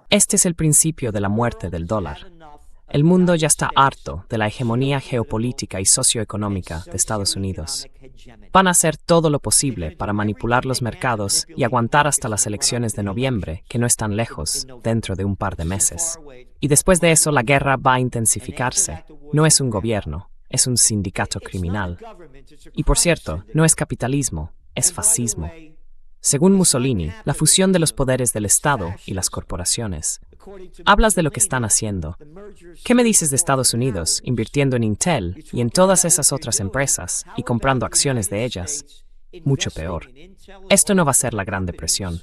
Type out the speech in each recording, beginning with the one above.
Este es el principio de la muerte del dólar. El mundo ya está harto de la hegemonía geopolítica y socioeconómica de Estados Unidos. Van a hacer todo lo posible para manipular los mercados y aguantar hasta las elecciones de noviembre, que no están lejos, dentro de un par de meses. Y después de eso, la guerra va a intensificarse. No es un gobierno, es un sindicato criminal. Y por cierto, no es capitalismo, es fascismo. Según Mussolini, la fusión de los poderes del Estado y las corporaciones. Hablas de lo que están haciendo. ¿Qué me dices de Estados Unidos invirtiendo en Intel y en todas esas otras empresas y comprando acciones de ellas? Mucho peor. Esto no va a ser la Gran Depresión.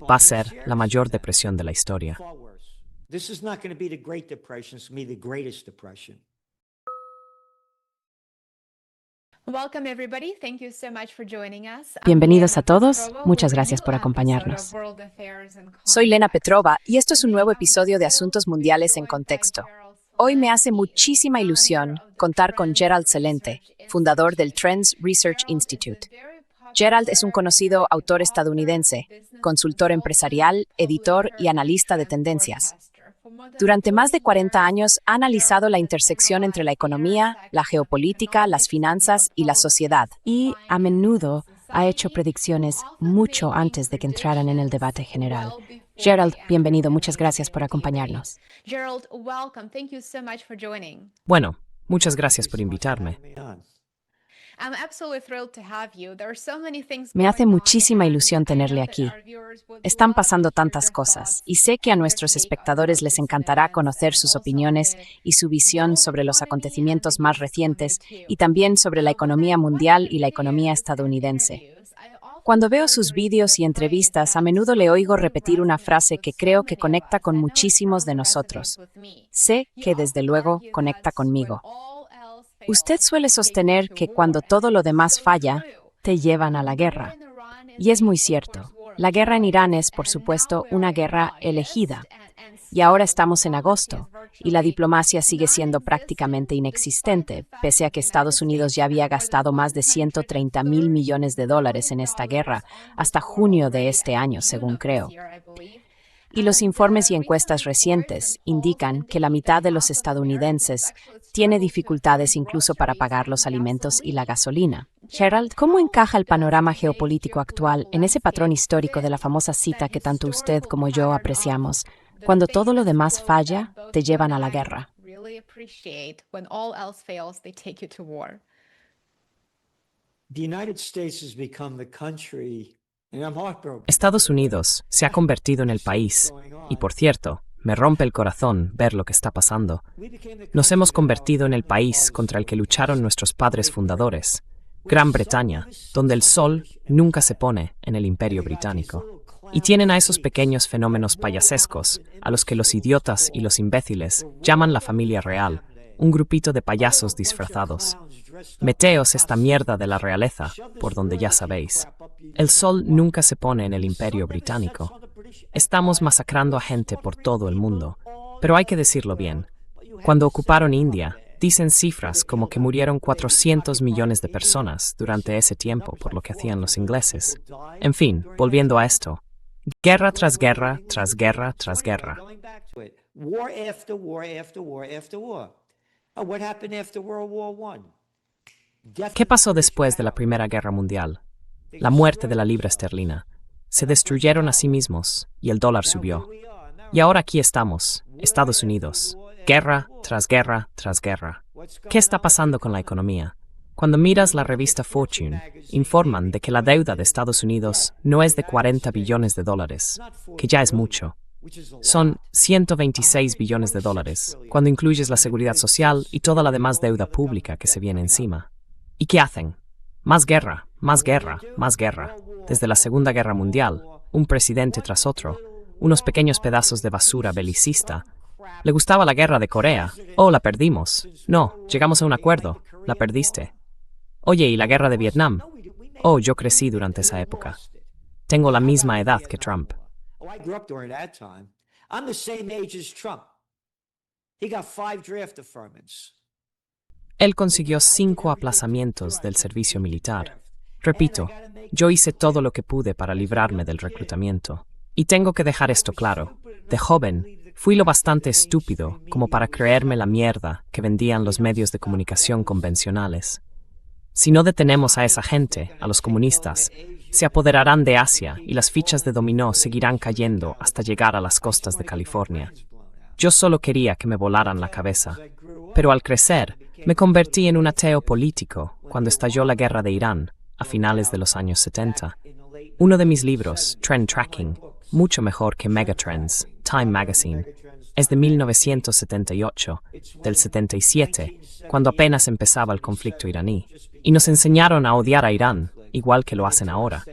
Va a ser la mayor depresión de la historia. Bienvenidos a todos, muchas gracias por acompañarnos. Soy Lena Petrova y esto es un nuevo episodio de Asuntos Mundiales en Contexto. Hoy me hace muchísima ilusión contar con Gerald Celente, fundador del Trends Research Institute. Gerald es un conocido autor estadounidense, consultor empresarial, editor y analista de tendencias. Durante más de 40 años ha analizado la intersección entre la economía, la geopolítica, las finanzas y la sociedad. Y a menudo ha hecho predicciones mucho antes de que entraran en el debate general. Gerald, bienvenido. Muchas gracias por acompañarnos. Bueno, muchas gracias por invitarme. Me hace muchísima ilusión tenerle aquí. Están pasando tantas cosas y sé que a nuestros espectadores les encantará conocer sus opiniones y su visión sobre los acontecimientos más recientes y también sobre la economía mundial y la economía estadounidense. Cuando veo sus vídeos y entrevistas, a menudo le oigo repetir una frase que creo que conecta con muchísimos de nosotros. Sé que desde luego conecta conmigo. Usted suele sostener que cuando todo lo demás falla, te llevan a la guerra. Y es muy cierto. La guerra en Irán es, por supuesto, una guerra elegida. Y ahora estamos en agosto, y la diplomacia sigue siendo prácticamente inexistente, pese a que Estados Unidos ya había gastado más de $130.000 millones en esta guerra, hasta junio de este año, según creo. Y los informes y encuestas recientes indican que la mitad de los estadounidenses tiene dificultades incluso para pagar los alimentos y la gasolina. Gerald, ¿cómo encaja el panorama geopolítico actual en ese patrón histórico de la famosa cita que tanto usted como yo apreciamos? Cuando todo lo demás falla, te llevan a la guerra. Estados Unidos se ha convertido en el país, y por cierto, me rompe el corazón ver lo que está pasando. Nos hemos convertido en el país contra el que lucharon nuestros padres fundadores, Gran Bretaña, donde el sol nunca se pone en el Imperio Británico. Y tienen a esos pequeños fenómenos payasescos, a los que los idiotas y los imbéciles llaman la familia real, un grupito de payasos disfrazados. Meteos esta mierda de la realeza, por donde ya sabéis. El sol nunca se pone en el Imperio Británico. Estamos masacrando a gente por todo el mundo. Pero hay que decirlo bien. Cuando ocuparon India, dicen cifras como que murieron 400 millones de personas durante ese tiempo por lo que hacían los ingleses. En fin, volviendo a esto. Guerra tras guerra, tras guerra, tras guerra. ¿Qué pasó después de la Primera Guerra Mundial? La muerte de la libra esterlina. Se destruyeron a sí mismos y el dólar subió. Y ahora aquí estamos, Estados Unidos. Guerra tras guerra tras guerra. ¿Qué está pasando con la economía? Cuando miras la revista Fortune, informan de que la deuda de Estados Unidos no es de 40 billones de dólares, que ya es mucho. Son 126 billones de dólares, cuando incluyes la seguridad social y toda la demás deuda pública que se viene encima. ¿Y qué hacen? Más guerra, más guerra, más guerra. Desde la Segunda Guerra Mundial, un presidente tras otro, unos pequeños pedazos de basura belicista. ¿Le gustaba la guerra de Corea? Oh, la perdimos. No, llegamos a un acuerdo. La perdiste. Oye, ¿y la guerra de Vietnam? Oh, yo crecí durante esa época. Tengo la misma edad que Trump. Él consiguió 5 aplazamientos del servicio militar. Repito, yo hice todo lo que pude para librarme del reclutamiento. Y tengo que dejar esto claro. De joven, fui lo bastante estúpido como para creerme la mierda que vendían los medios de comunicación convencionales. Si no detenemos a esa gente, a los comunistas, se apoderarán de Asia y las fichas de dominó seguirán cayendo hasta llegar a las costas de California. Yo solo quería que me volaran la cabeza. Pero al crecer, me convertí en un ateo político cuando estalló la guerra de Irán, a finales de los años 70. Uno de mis libros, Trend Tracking, mucho mejor que Megatrends, Time Magazine, es de 1978, del 77, cuando apenas empezaba el conflicto iraní, y nos enseñaron a odiar a Irán, igual que lo hacen ahora.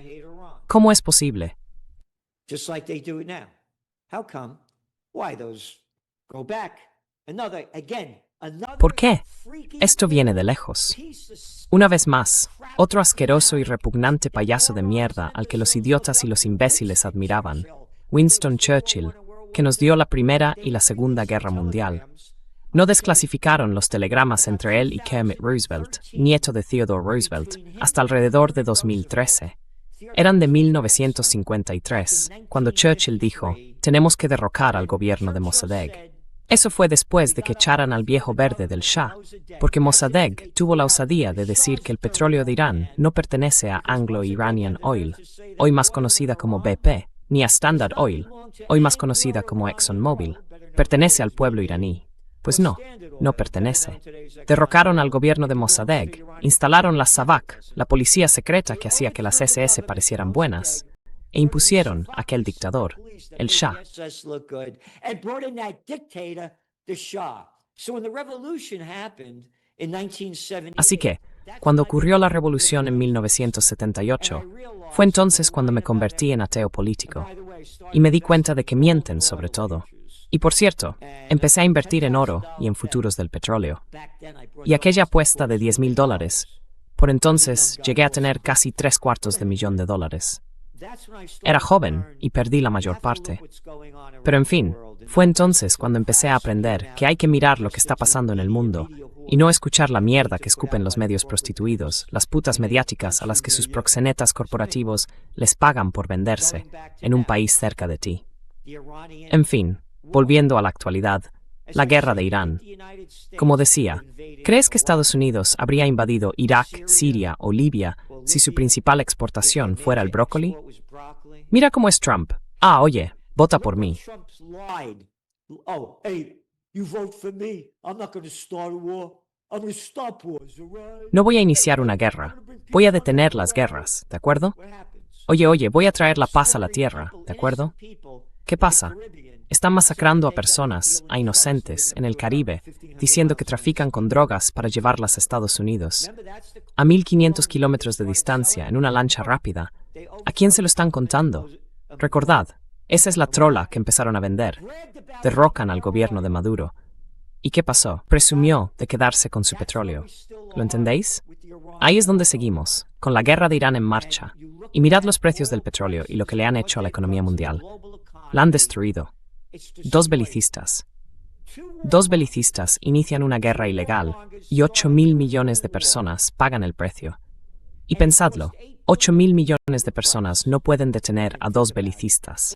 ¿Cómo es posible? ¿Por qué? Esto viene de lejos. Una vez más, otro asqueroso y repugnante payaso de mierda al que los idiotas y los imbéciles admiraban, Winston Churchill, que nos dio la Primera y la Segunda Guerra Mundial. No desclasificaron los telegramas entre él y Kermit Roosevelt, nieto de Theodore Roosevelt, hasta alrededor de 2013. Eran de 1953, cuando Churchill dijo, tenemos que derrocar al gobierno de Mossadegh. Eso fue después de que echaran al viejo verde del Shah, porque Mossadegh tuvo la osadía de decir que el petróleo de Irán no pertenece a Anglo-Iranian Oil, hoy más conocida como BP, ni a Standard Oil, hoy más conocida como ExxonMobil. Pertenece al pueblo iraní. Pues no, no pertenece. Derrocaron al gobierno de Mossadegh, instalaron la SAVAK, la policía secreta que hacía que las SS parecieran buenas, e impusieron a aquel dictador, el Shah. Así que, cuando ocurrió la revolución en 1978, fue entonces cuando me convertí en ateo político, y me di cuenta de que mienten sobre todo. Y por cierto, empecé a invertir en oro y en futuros del petróleo. Y aquella apuesta de $10,000, por entonces llegué a tener casi $750,000. Era joven y perdí la mayor parte. Pero en fin, fue entonces cuando empecé a aprender que hay que mirar lo que está pasando en el mundo y no escuchar la mierda que escupen los medios prostituidos, las putas mediáticas a las que sus proxenetas corporativos les pagan por venderse en un país cerca de ti. En fin, volviendo a la actualidad, la guerra de Irán. Como decía, ¿crees que Estados Unidos habría invadido Irak, Siria o Libia si su principal exportación fuera el brócoli? Mira cómo es Trump. Ah, oye, vota por mí. No voy a iniciar una guerra. Voy a detener las guerras, ¿de acuerdo? Oye, voy a traer la paz a la tierra, ¿de acuerdo? ¿Qué pasa? Están masacrando a personas, a inocentes, en el Caribe, diciendo que trafican con drogas para llevarlas a Estados Unidos. A 1.500 kilómetros de distancia, en una lancha rápida. ¿A quién se lo están contando? Recordad, esa es la trola que empezaron a vender. Derrocan al gobierno de Maduro. ¿Y qué pasó? Presumió de quedarse con su petróleo. ¿Lo entendéis? Ahí es donde seguimos, con la guerra de Irán en marcha. Y mirad los precios del petróleo y lo que le han hecho a la economía mundial. La han destruido. Dos belicistas inician una guerra ilegal y 8.000 millones de personas pagan el precio. Y pensadlo, 8.000 millones de personas no pueden detener a dos belicistas.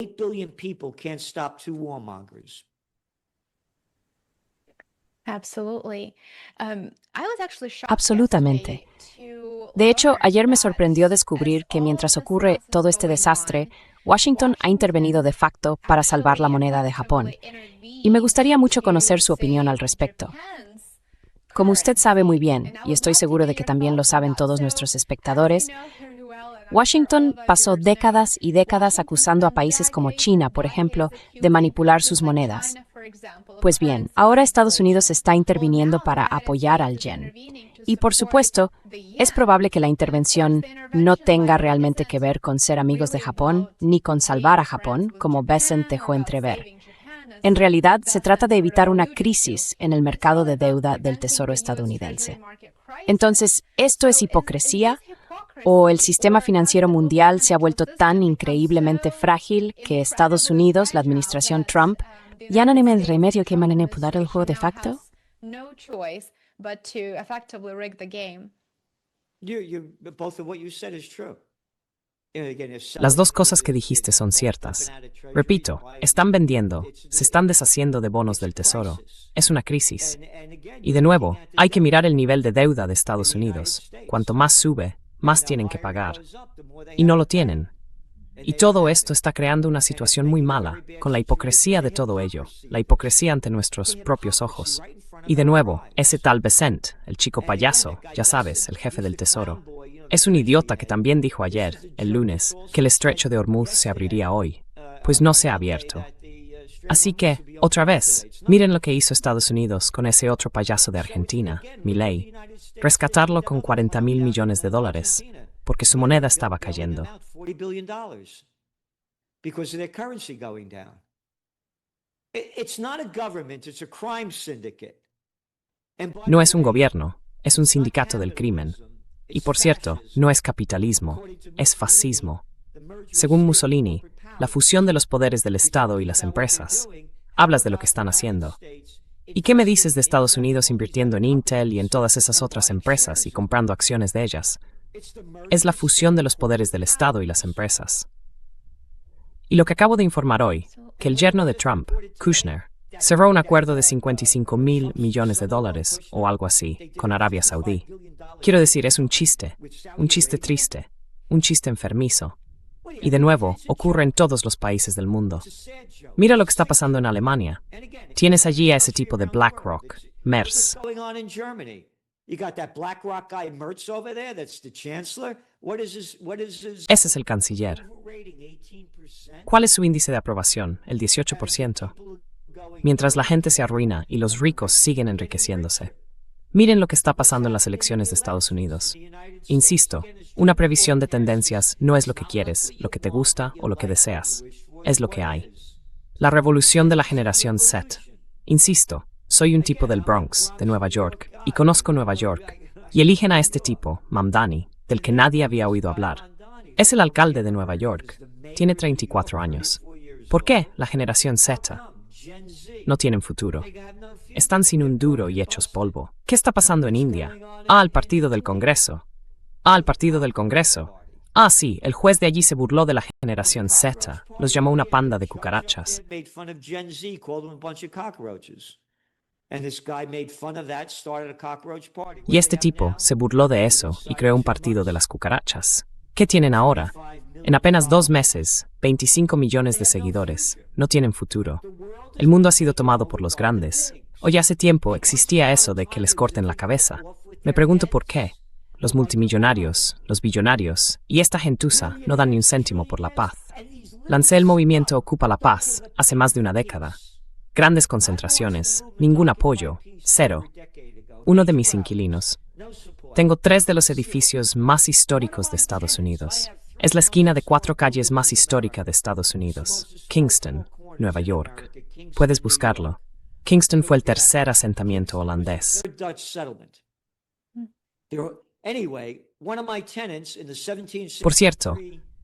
Absolutamente. De hecho, ayer me sorprendió descubrir que mientras ocurre todo este desastre, Washington ha intervenido de facto para salvar la moneda de Japón. Y me gustaría mucho conocer su opinión al respecto. Como usted sabe muy bien, y estoy seguro de que también lo saben todos nuestros espectadores, Washington pasó décadas y décadas acusando a países como China, por ejemplo, de manipular sus monedas. Pues bien, ahora Estados Unidos está interviniendo para apoyar al yen. Y por supuesto, es probable que la intervención no tenga realmente que ver con ser amigos de Japón, ni con salvar a Japón, como Bessent dejó entrever. En realidad, se trata de evitar una crisis en el mercado de deuda del Tesoro estadounidense. Entonces, ¿esto es hipocresía? ¿O el sistema financiero mundial se ha vuelto tan increíblemente frágil que Estados Unidos, la administración Trump, ya no tiene remedio que manipular el juego de facto? Both of what you said is true. Las dos cosas que dijiste son ciertas. Repito, están vendiendo, se están deshaciendo de bonos del Tesoro. Es una crisis. Y de nuevo, hay que mirar el nivel de deuda de Estados Unidos. Cuanto más sube, más tienen que pagar. Y no lo tienen. Y todo esto está creando una situación muy mala, con la hipocresía de todo ello, la hipocresía ante nuestros propios ojos. Y de nuevo, ese tal Besant, el chico payaso, ya sabes, el jefe del Tesoro, es un idiota que también dijo ayer, el lunes, que el estrecho de Hormuz se abriría hoy. Pues no se ha abierto. Así que, otra vez, miren lo que hizo Estados Unidos con ese otro payaso de Argentina, Milei. Rescatarlo con $40,000 millones, porque su moneda estaba cayendo. No es un gobierno, es un sindicato del crimen. Y por cierto, no es capitalismo, es fascismo. Según Mussolini, la fusión de los poderes del Estado y las empresas. Hablas de lo que están haciendo. ¿Y qué me dices de Estados Unidos invirtiendo en Intel y en todas esas otras empresas y comprando acciones de ellas? Es la fusión de los poderes del Estado y las empresas. Y lo que acabo de informar hoy, que el yerno de Trump, Kushner, cerró un acuerdo de $55,000 millones o algo así, con Arabia Saudí. Quiero decir, es un chiste triste, un chiste enfermizo. Y de nuevo, ocurre en todos los países del mundo. Mira lo que está pasando en Alemania. Tienes allí a ese tipo de BlackRock, Merz. Ese es el canciller. ¿Cuál es su índice de aprobación? El 18%. Mientras la gente se arruina y los ricos siguen enriqueciéndose. Miren lo que está pasando en las elecciones de Estados Unidos. Insisto, una previsión de tendencias no es lo que quieres, lo que te gusta o lo que deseas. Es lo que hay. La revolución de la generación Z. Insisto, soy un tipo del Bronx, de Nueva York, y conozco Nueva York. Y eligen a este tipo, Mamdani, del que nadie había oído hablar. Es el alcalde de Nueva York. Tiene 34 años. ¿Por qué la generación Z? No tienen futuro. Están sin un duro y hechos polvo. ¿Qué está pasando en India? El partido del Congreso. El partido del Congreso. Sí, el juez de allí se burló de la generación Z. Los llamó una panda de cucarachas. Y este tipo se burló de eso y creó un partido de las cucarachas. ¿Qué tienen ahora? En apenas 2 meses, 25 millones de seguidores. No tienen futuro. El mundo ha sido tomado por los grandes. Hoy hace tiempo existía eso de que les corten la cabeza. Me pregunto por qué. Los multimillonarios, los billonarios y esta gentuza no dan ni un céntimo por la paz. Lancé el movimiento Ocupa la Paz hace más de una década. Grandes concentraciones, ningún apoyo, cero. Uno de mis inquilinos. Tengo 3 de los edificios más históricos de Estados Unidos. Es la esquina de 4 calles más histórica de Estados Unidos, Kingston, Nueva York. Puedes buscarlo. Kingston fue el tercer asentamiento holandés. Por cierto,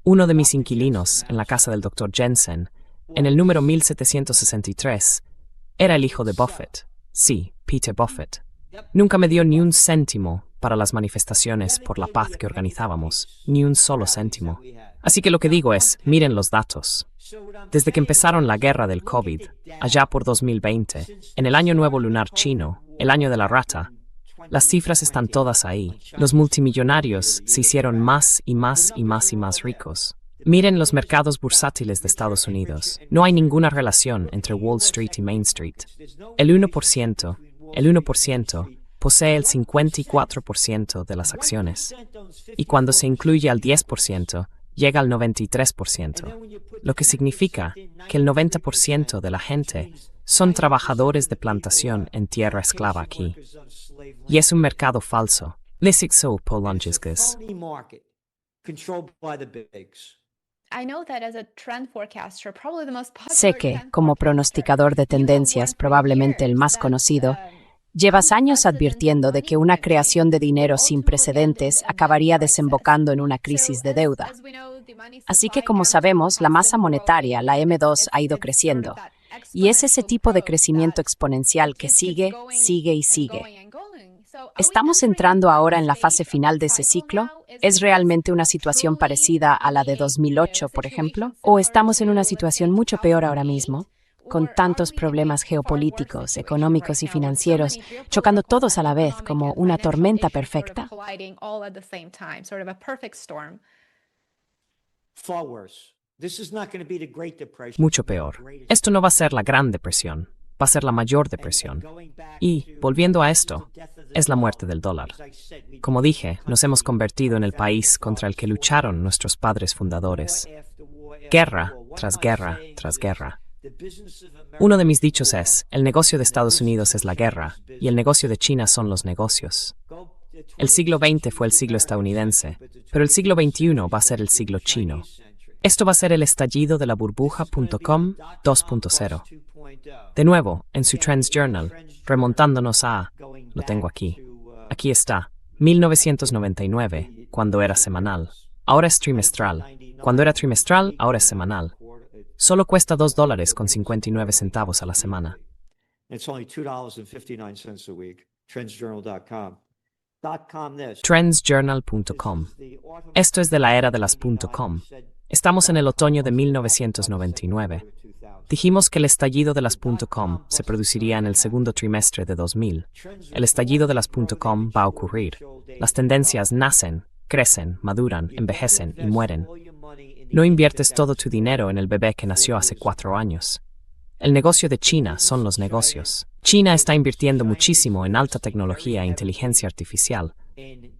uno de mis inquilinos en la casa del Dr. Jensen, en el número 1763, era el hijo de Buffett. Sí, Peter Buffett. Nunca me dio ni un céntimo para las manifestaciones por la paz que organizábamos, ni un solo céntimo. Así que lo que digo es, miren los datos. Desde que empezaron la guerra del COVID, allá por 2020, en el año nuevo lunar chino, el año de la rata, las cifras están todas ahí. Los multimillonarios se hicieron más y más y más y más ricos. Miren los mercados bursátiles de Estados Unidos. No hay ninguna relación entre Wall Street y Main Street. El 1% posee el 54% de las acciones. Y cuando se incluye al 10%, llega al 93%. Lo que significa que el 90% de la gente son trabajadores de plantación en tierra esclava aquí. Y es un mercado falso. Sé que, como pronosticador de tendencias, probablemente el más conocido, llevas años advirtiendo de que una creación de dinero sin precedentes acabaría desembocando en una crisis de deuda. Así que, como sabemos, la masa monetaria, la M2, ha ido creciendo. Y es ese tipo de crecimiento exponencial que sigue y sigue. ¿Estamos entrando ahora en la fase final de ese ciclo? ¿Es realmente una situación parecida a la de 2008, por ejemplo? ¿O estamos en una situación mucho peor ahora mismo, con tantos problemas geopolíticos, económicos y financieros, chocando todos a la vez como una tormenta perfecta? Far worse. This is not going to be the Great Depression. Mucho peor. Esto no va a ser la Gran Depresión, va a ser la mayor depresión. Y, volviendo a esto, es la muerte del dólar. Como dije, nos hemos convertido en el país contra el que lucharon nuestros padres fundadores. Guerra tras guerra tras guerra. Uno de mis dichos es, el negocio de Estados Unidos es la guerra, y el negocio de China son los negocios. El siglo XX fue el siglo estadounidense, pero el siglo XXI va a ser el siglo chino. Esto va a ser el estallido de la burbuja.com 2.0. De nuevo, en su Trends Journal, remontándonos a, lo tengo aquí. Aquí está, 1999, cuando era semanal. Ahora es trimestral. Cuando era trimestral, ahora es semanal. Solo cuesta $2.59 a la semana. It's only $2.59 a week. Trendsjournal.com. Trendsjournal.com. Esto es de la era de las .com. Estamos en el otoño de 1999. Dijimos que el estallido de las .com se produciría en el segundo trimestre de 2000. El estallido de las .com va a ocurrir. Las tendencias nacen, crecen, maduran, envejecen y mueren. No inviertes todo tu dinero en el bebé que nació hace 4 años. El negocio de China son los negocios. China está invirtiendo muchísimo en alta tecnología e inteligencia artificial.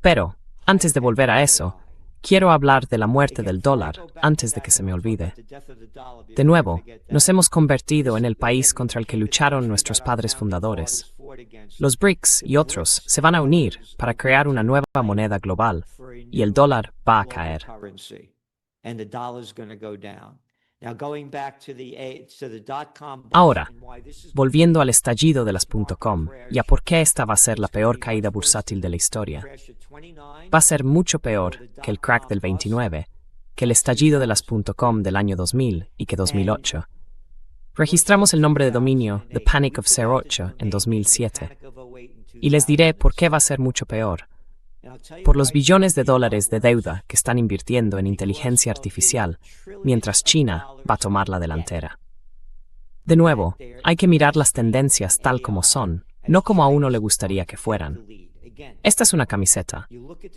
Pero, antes de volver a eso, quiero hablar de la muerte del dólar antes de que se me olvide. De nuevo, nos hemos convertido en el país contra el que lucharon nuestros padres fundadores. Los BRICS y otros se van a unir para crear una nueva moneda global y el dólar va a caer. Ahora, volviendo al estallido de las .com y a por qué esta va a ser la peor caída bursátil de la historia. Va a ser mucho peor que el crack del 29, que el estallido de las .com del año 2000 y que 2008. Registramos el nombre de dominio The Panic of 08 en 2007. Y les diré por qué va a ser mucho peor. Por los billones de dólares de deuda que están invirtiendo en inteligencia artificial, mientras China va a tomar la delantera. De nuevo, hay que mirar las tendencias tal como son, no como a uno le gustaría que fueran. Esta es una camiseta.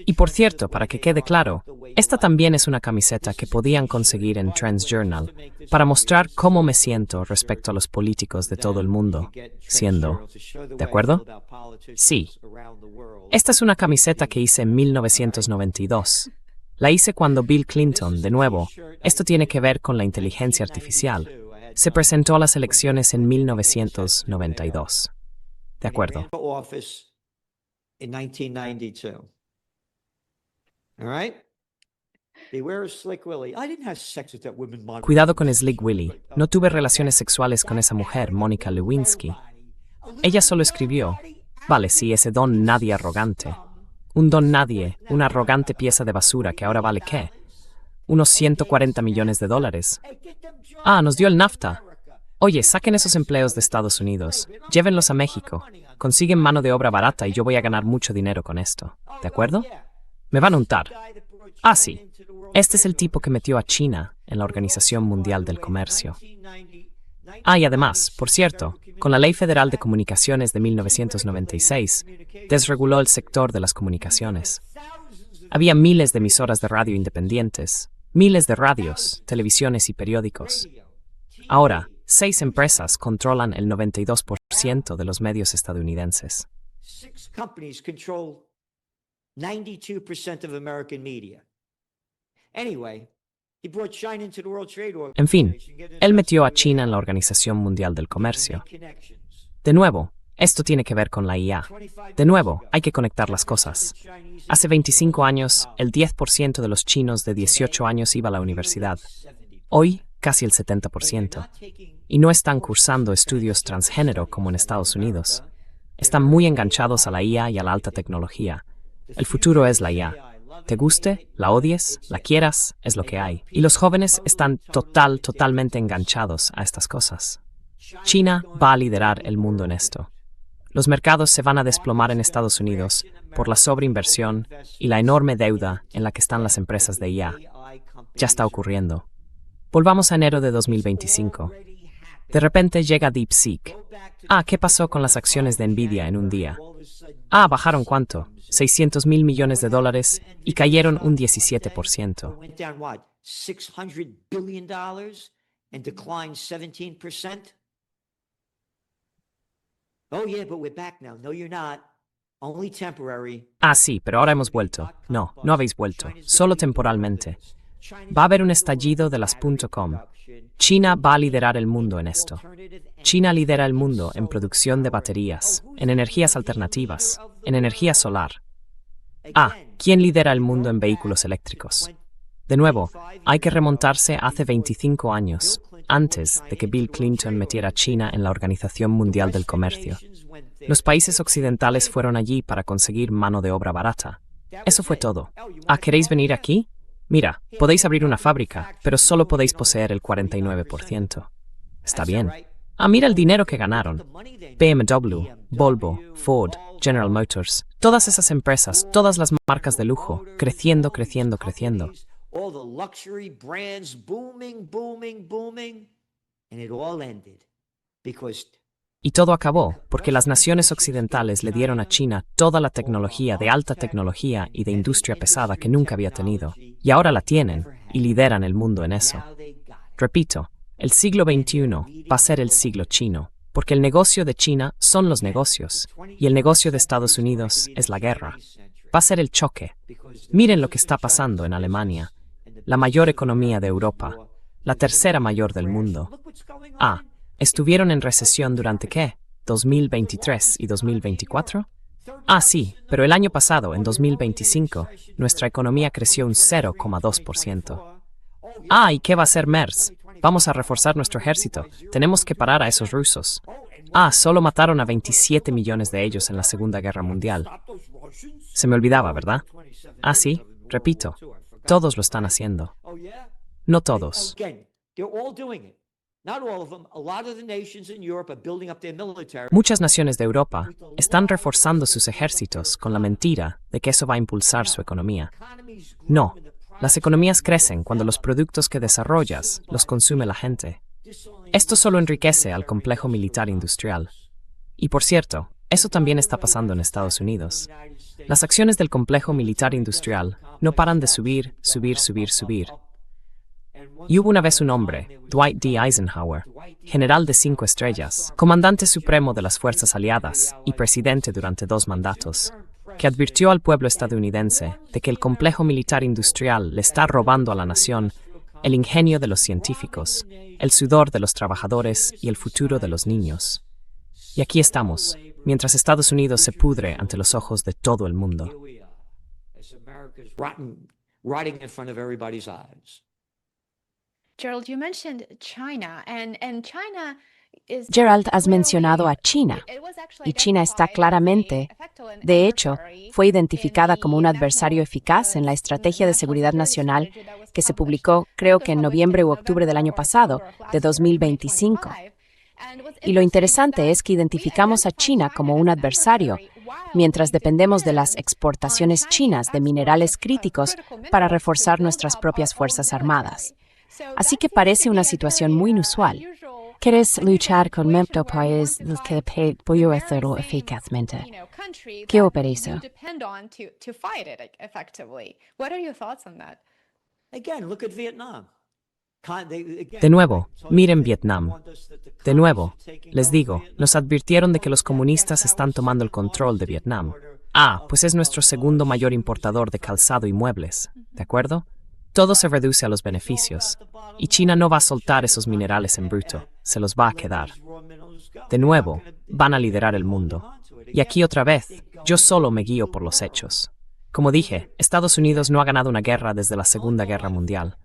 Y por cierto, para que quede claro, esta también es una camiseta que podían conseguir en Trends Journal para mostrar cómo me siento respecto a los políticos de todo el mundo, siendo, ¿de acuerdo? Sí. Esta es una camiseta que hice en 1992. La hice cuando Bill Clinton, de nuevo, esto tiene que ver con la inteligencia artificial, se presentó a las elecciones en 1992. ¿De acuerdo? In 1992. All right? Beware of Slick Willie. I didn't have sex with that woman, Monica. Cuidado con Slick Willie. No tuve relaciones sexuales con esa mujer, Mónica Lewinsky. Ella solo escribió, vale, sí, ese don nadie arrogante. Un don nadie, una arrogante pieza de basura que ahora vale ¿qué? Unos $140 millones. Ah, nos dio el NAFTA. Oye, saquen esos empleos de Estados Unidos, llévenlos a México, consiguen mano de obra barata y yo voy a ganar mucho dinero con esto. ¿De acuerdo? Me van a untar. Ah, sí. Este es el tipo que metió a China en la Organización Mundial del Comercio. Ah, y además, por cierto, con la Ley Federal de Comunicaciones de 1996, desreguló el sector de las comunicaciones. Había miles de emisoras de radio independientes, miles de radios, televisiones y periódicos. Ahora, 6 empresas controlan el 92% de los medios estadounidenses. 6 companies control 92% of American media. Anyway, he brought China into the World Trade Organization. En fin, él metió a China en la Organización Mundial del Comercio. De nuevo, esto tiene que ver con la IA. De nuevo, hay que conectar las cosas. Hace 25 años, el 10% de los chinos de 18 años iba a la universidad. Hoy, casi el 70%. Y no están cursando estudios transgénero como en Estados Unidos. Están muy enganchados a la IA y a la alta tecnología. El futuro es la IA. Te guste, la odies, la quieras, es lo que hay. Y los jóvenes están totalmente enganchados a estas cosas. China va a liderar el mundo en esto. Los mercados se van a desplomar en Estados Unidos por la sobreinversión y la enorme deuda en la que están las empresas de IA. Ya está ocurriendo. Volvamos a enero de 2025. De repente llega DeepSeek. ¿Qué pasó con las acciones de Nvidia en un día? ¿Bajaron cuánto? $600,000 millones y cayeron un 17%. Went down what? $600 billion and declined 17%? Oh yeah, but we're back now. No, you're not. Only temporary. Sí, pero ahora hemos vuelto. No, no habéis vuelto. Solo temporalmente. Va a haber un estallido de las .com. China va a liderar el mundo en esto. China lidera el mundo en producción de baterías, en energías alternativas, en energía solar. ¿Quién lidera el mundo en vehículos eléctricos? De nuevo, hay que remontarse hace 25 años, antes de que Bill Clinton metiera a China en la Organización Mundial del Comercio. Los países occidentales fueron allí para conseguir mano de obra barata. Eso fue todo. ¿Queréis venir aquí? Mira, podéis abrir una fábrica, pero solo podéis poseer el 49%. Está bien. Mira el dinero que ganaron. BMW, Volvo, Ford, General Motors, todas esas empresas, todas las marcas de lujo, creciendo, creciendo, creciendo. All the luxury brands booming, booming, booming. And it all ended because Y todo acabó porque las naciones occidentales le dieron a China toda la tecnología de alta tecnología y de industria pesada que nunca había tenido. Y ahora la tienen y lideran el mundo en eso. Repito, el siglo XXI va a ser el siglo chino, porque el negocio de China son los negocios, y el negocio de Estados Unidos es la guerra. Va a ser el choque. Miren lo que está pasando en Alemania, la mayor economía de Europa, la tercera mayor del mundo. ¿Estuvieron en recesión durante qué? ¿2023 y 2024? Sí, pero el año pasado, en 2025, nuestra economía creció un 0,2%. ¿Y qué va a hacer MERS? Vamos a reforzar nuestro ejército. Tenemos que parar a esos rusos. Solo mataron a 27 millones de ellos en la Segunda Guerra Mundial. Se me olvidaba, ¿verdad? Sí, repito, todos lo están haciendo. No todos. Muchas naciones de Europa están reforzando sus ejércitos con la mentira de que eso va a impulsar su economía. No, las economías crecen cuando los productos que desarrollas los consume la gente. Esto solo enriquece al complejo militar industrial. Y por cierto, eso también está pasando en Estados Unidos. Las acciones del complejo militar industrial no paran de subir, subir, subir, subir. Y hubo una vez un hombre, Dwight D. Eisenhower, general de 5 estrellas, comandante supremo de las fuerzas aliadas y presidente durante 2 mandatos, que advirtió al pueblo estadounidense de que el complejo militar industrial le está robando a la nación el ingenio de los científicos, el sudor de los trabajadores y el futuro de los niños. Y aquí estamos, mientras Estados Unidos se pudre ante los ojos de todo el mundo. Gerald, you mentioned China, and China is Gerald, has mencionado a China, y China está claramente, de hecho, fue identificada como un adversario eficaz en la Estrategia de Seguridad Nacional que se publicó, creo que en noviembre u octubre del año pasado, de 2025. Y lo interesante es que identificamos a China como un adversario, mientras dependemos de las exportaciones chinas de minerales críticos para reforzar nuestras propias fuerzas armadas. Así que parece una situación muy inusual. ¿Quieres luchar con un país que apoya hacerlo eficazmente? ¿Qué opina eso? De nuevo, miren Vietnam. De nuevo, les digo, nos advirtieron de que los comunistas están tomando el control de Vietnam. Pues es nuestro segundo mayor importador de calzado y muebles, ¿de acuerdo? Todo se reduce a los beneficios, y China no va a soltar esos minerales en bruto, se los va a quedar. De nuevo, van a liderar el mundo. Y aquí otra vez, yo solo me guío por los hechos. Como dije, Estados Unidos no ha ganado una guerra desde la Segunda Guerra Mundial.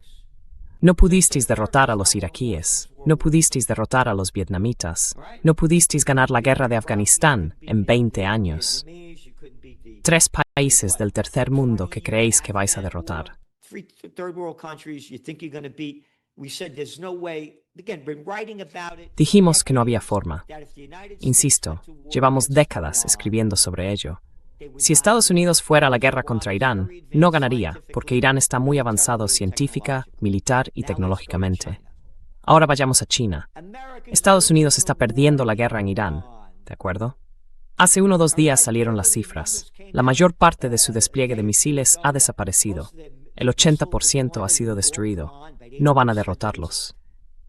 No pudisteis derrotar a los iraquíes, no pudisteis derrotar a los vietnamitas, no pudisteis ganar la guerra de Afganistán en 20 años. 3 países del tercer mundo que creéis que vais a derrotar. Third world countries you think you're going to beat. We said there's no way Dijimos que no había forma. Insisto, llevamos décadas escribiendo sobre ello. Si Estados Unidos fuera a la guerra contra Irán, no ganaría, porque Irán está muy avanzado científica, militar y tecnológicamente. Ahora vayamos a China. Estados Unidos está perdiendo la guerra en Irán, ¿de acuerdo? Hace 1 o 2 días salieron las cifras. La mayor parte de su despliegue de misiles ha desaparecido. El 80% ha sido destruido. No van a derrotarlos.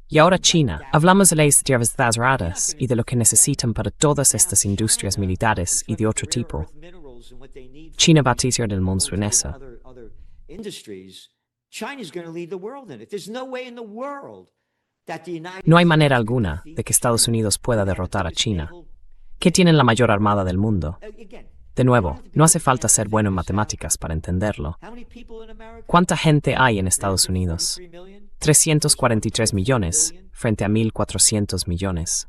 Y ahora China. Hablamos de las reservas raras y de lo que necesitan para todas estas industrias militares y de otro tipo. China va a tirar del mundo en eso. No hay manera alguna de que Estados Unidos pueda derrotar a China, que tienen la mayor armada del mundo. De nuevo, no hace falta ser bueno en matemáticas para entenderlo. ¿Cuánta gente hay en Estados Unidos? 343 millones frente a 1.400 millones.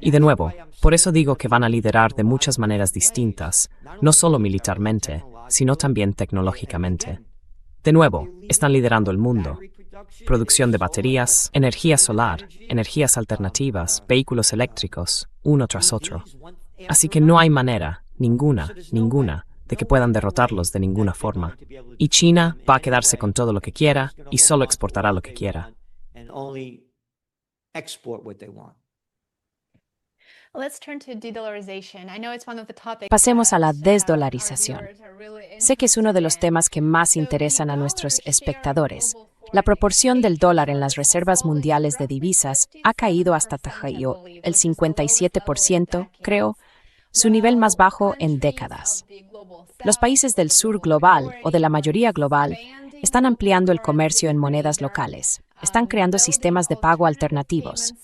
Y de nuevo, por eso digo que van a liderar de muchas maneras distintas, no solo militarmente, sino también tecnológicamente. De nuevo, están liderando el mundo. Producción de baterías, energía solar, energías alternativas, vehículos eléctricos, uno tras otro. Así que no hay manera, ninguna, de que puedan derrotarlos de ninguna forma. Y China va a quedarse con todo lo que quiera y solo exportará lo que quiera. Pasemos a la desdolarización. Sé que es uno de los temas que más interesan a nuestros espectadores. La proporción del dólar en las reservas mundiales de divisas ha caído hasta el 57%, creo, su nivel más bajo en décadas. Los países del sur global o de la mayoría global están ampliando el comercio en monedas locales, están creando sistemas de pago alternativos.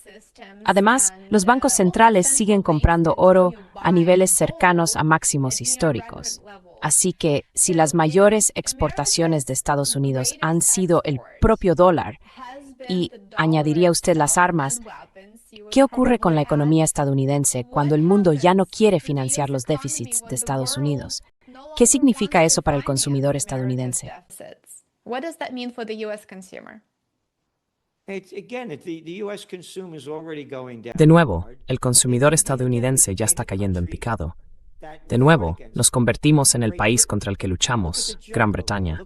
Además, los bancos centrales siguen comprando oro a niveles cercanos a máximos históricos. Así que, si las mayores exportaciones de Estados Unidos han sido el propio dólar, y añadiría usted las armas, ¿qué ocurre con la economía estadounidense cuando el mundo ya no quiere financiar los déficits de Estados Unidos? ¿Qué significa eso para el consumidor estadounidense? De nuevo, el consumidor estadounidense ya está cayendo en picado. De nuevo, nos convertimos en el país contra el que luchamos, Gran Bretaña.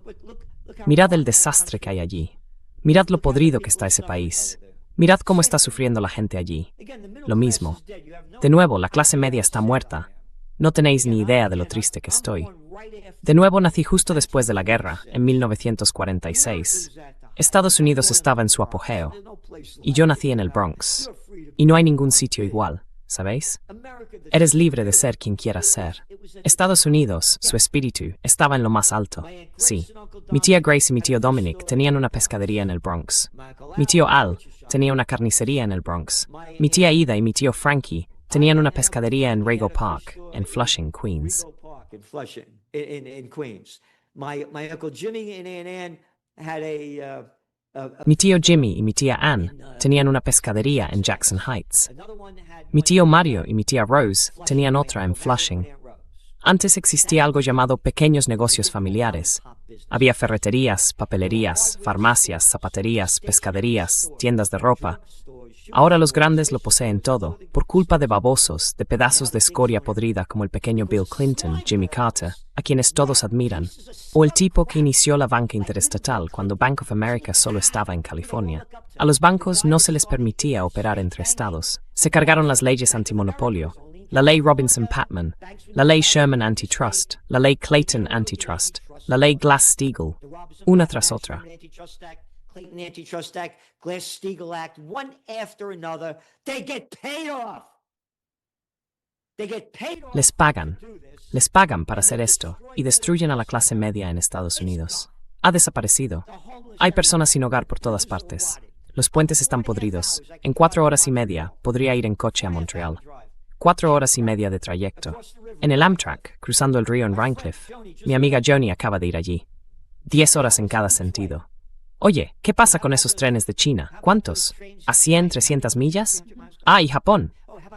Mirad el desastre que hay allí. Mirad lo podrido que está ese país. Mirad cómo está sufriendo la gente allí. Lo mismo. De nuevo, la clase media está muerta. No tenéis ni idea de lo triste que estoy. De nuevo, nací justo después de la guerra, en 1946. Estados Unidos estaba en su apogeo. Y yo nací en el Bronx. Y no hay ningún sitio igual, ¿sabéis? Eres libre de ser quien quieras ser. Estados Unidos, su espíritu, estaba en lo más alto. Sí. Mi tía Grace y mi tío Dominic tenían una pescadería en el Bronx. Mi tío Al tenía una carnicería en el Bronx. Mi tía Ida y mi tío Frankie tenían una pescadería en Rego Park, en Flushing, Queens. Mi tío Jimmy y mi tía Ann tenían una pescadería en Jackson Heights. Mi tío Mario y mi tía Rose tenían otra en Flushing. Antes existía algo llamado pequeños negocios familiares. Había ferreterías, papelerías, farmacias, zapaterías, pescaderías, tiendas de ropa. Ahora los grandes lo poseen todo, por culpa de babosos, de pedazos de escoria podrida como el pequeño Bill Clinton, Jimmy Carter, a quienes todos admiran, o el tipo que inició la banca interestatal cuando Bank of America solo estaba en California. A los bancos no se les permitía operar entre estados. Se cargaron las leyes antimonopolio, la ley Robinson-Patman, la ley Sherman Antitrust, la ley Clayton Antitrust, la ley Glass-Steagall, una tras otra. Clayton Antitrust Act, Glass-Steagall Act, one after another. They get paid off. They get paid off. Les pagan para hacer esto y destruyen a la clase media en Estados Unidos. Ha desaparecido. Hay personas sin hogar por todas partes. Los puentes están podridos. En 4 horas y media podría ir en coche a Montreal. 4 horas y media de trayecto. En el Amtrak, cruzando el río en Rhinecliff. Mi amiga Joni acaba de ir allí. 10 horas en cada sentido. Oye, ¿qué pasa con esos trenes de China? ¿Cuántos? ¿A 100, 300 millas? Ah, ¿y Japón?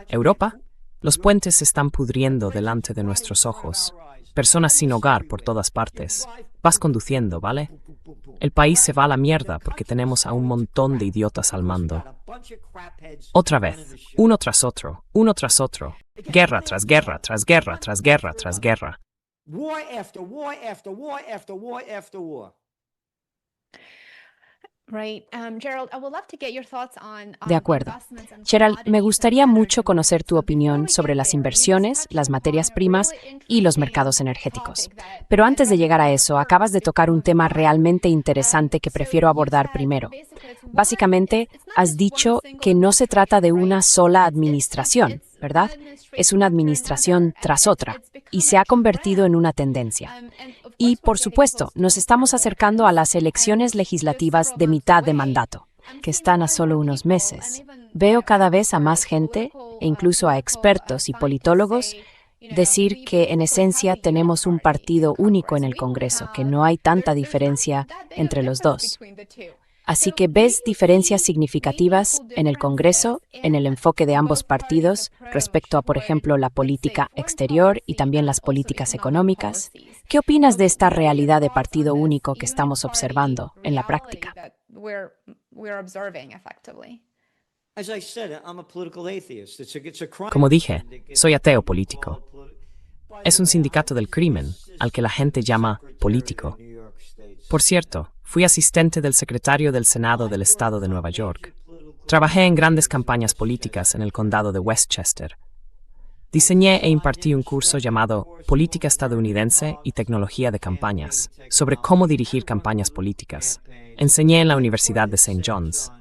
¿Europa? Los puentes se están pudriendo delante de nuestros ojos. Personas sin hogar por todas partes. Vas conduciendo, ¿vale? El país se va a la mierda porque tenemos a un montón de idiotas al mando. Otra vez, uno tras otro, uno tras otro. Guerra tras guerra, tras guerra, tras guerra, tras guerra. War after war after war after war after war. Right. Gerald, I would love to get your thoughts on De acuerdo. investments and Gerald, me commodities gustaría and mucho energy conocer tu markets. opinión Before we sobre get las there, inversiones, let's las touch materias upon a primas really y los interesting mercados energéticos. topic that Pero antes de I'd llegar a like eso, to acabas de first tocar un tema realmente interesante que So prefiero you abordar said primero. basically it's one- Básicamente, it's not has just dicho one que no se trata de single una right? sola It's administración, it's ¿verdad? one administration Es una after administración another, and tras it's otra become y a se ha convertido en trend. una tendencia. And of Y, course, por we're getting supuesto, close to nos estamos acercando a las elecciones legislativas de mitad de mandato, que están a solo unos meses. Veo cada vez a más gente, e incluso a expertos y politólogos, decir que en esencia tenemos un partido único en el Congreso, que no hay tanta diferencia entre los dos. Así que ves diferencias significativas en el Congreso, en el enfoque de ambos partidos respecto a, por ejemplo, la política exterior y también las políticas económicas. ¿Qué opinas de esta realidad de partido único que estamos observando en la práctica? As I said, I'm a political atheist. It's a crime. Como dije, soy ateo político. Es un sindicato del crimen, al que la gente llama político. Por cierto, fui asistente del secretario del Senado del Estado de Nueva York. Trabajé en grandes campañas políticas en el condado de Westchester. Diseñé e impartí un curso llamado Política Estadounidense y Tecnología de Campañas, sobre cómo dirigir campañas políticas. Enseñé en la Universidad de St. John's.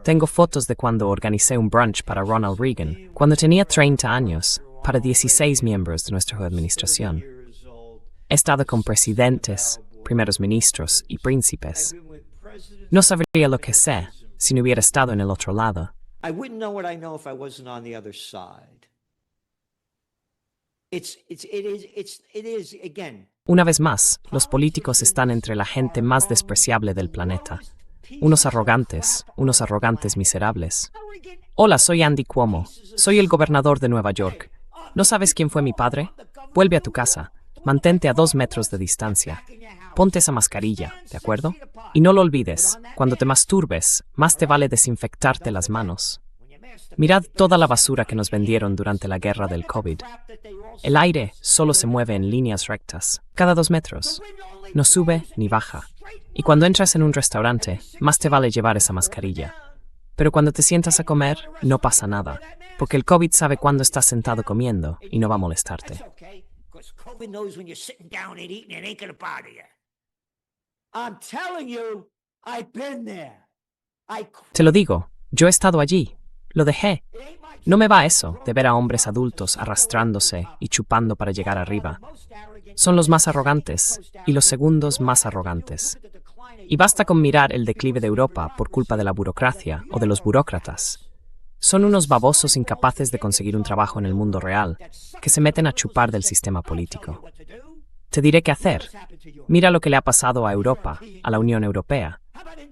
Tengo fotos de cuando organicé un brunch para Ronald Reagan, cuando tenía 30 años, para 16 miembros de nuestra administración. He estado con presidentes, primeros ministros y príncipes. No sabría lo que sé si no hubiera estado en el otro lado. I wouldn't know what I know if I wasn't on the other side. It is, again. Una vez más, los políticos están entre la gente más despreciable del planeta. Unos arrogantes miserables. Hola, soy Andy Cuomo. Soy el gobernador de Nueva York. ¿No sabes quién fue mi padre? Vuelve a tu casa. Mantente a 2 metros de distancia. Ponte esa mascarilla, ¿de acuerdo? Y no lo olvides, cuando te masturbes, más te vale desinfectarte las manos. Mirad toda la basura que nos vendieron durante la guerra del COVID. El aire solo se mueve en líneas rectas, cada 2 metros. No sube ni baja. Y cuando entras en un restaurante, más te vale llevar esa mascarilla. Pero cuando te sientas a comer, no pasa nada, porque el COVID sabe cuándo estás sentado comiendo y no va a molestarte. COVID knows when you're sitting down and eating, it ain't gonna bother you. I'm telling you, I've been there. Te lo digo, yo he estado allí. Lo dejé. No me va eso de ver a hombres adultos arrastrándose y chupando para llegar arriba. Son los más arrogantes y los segundos más arrogantes. Y basta con mirar el declive de Europa por culpa de la burocracia o de los burócratas. Son unos babosos incapaces de conseguir un trabajo en el mundo real, que se meten a chupar del sistema político. Te diré qué hacer. Mira lo que le ha pasado a Europa, a la Unión Europea.